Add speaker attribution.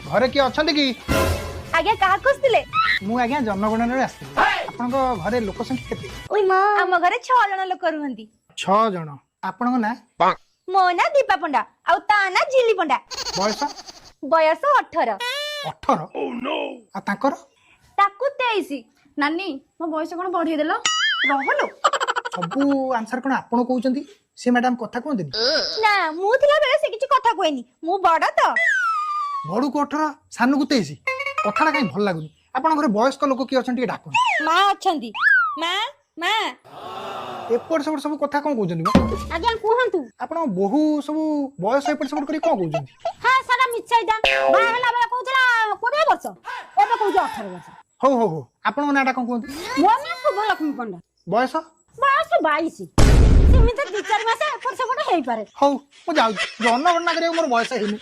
Speaker 1: घरे किए अच्छा कि
Speaker 2: आज्ञा कहा खोजते
Speaker 1: मु आज्ञा जनगणना आसती आपन घरे लोक संख्या केते
Speaker 2: आम घरे 6 जन लोक रुहंती
Speaker 1: 6 जन आपन ना
Speaker 2: मो ना दीपा पंडा आउ ता ना झिली पंडा
Speaker 1: बयस
Speaker 2: बयस 18
Speaker 1: 18 ओह नो आ ताकर
Speaker 2: ताकू 23 नानी मो बयस कोन बढ़े देलो रहलो
Speaker 1: सबू आंसर कोन आपन कहउचंती से मैडम कथा कोन दिन
Speaker 2: ना मु थिला बेले से किछि कथा कोइनी मु बड़ तो
Speaker 1: बड़ू को 18 सानू को 23 कथाटा काई भल लागुनी आपन घरे वयस्क लोक की अछंती डाकन
Speaker 2: मां अछंती मां
Speaker 1: एपट सब सब कथा कोन कहउचंती
Speaker 2: आज्ञा कहंतु
Speaker 1: आपन बहु सब बयस एपट सब करी कोन कहउचंती
Speaker 2: हां सारा मिछाइदा बा हला बेला कहउतला 20 वर्ष ओबे कहउ 18 वर्ष
Speaker 1: हो हो हो आपन नाटा कोन कहउंती
Speaker 2: मो ना शुभ लक्ष्मी पंडा
Speaker 1: बयस
Speaker 2: बयस 22 सेमिते 2-4 मास एपट सेपट हेई पारे
Speaker 1: हो मु जाउ जनगणना करे मोर बयस हेनी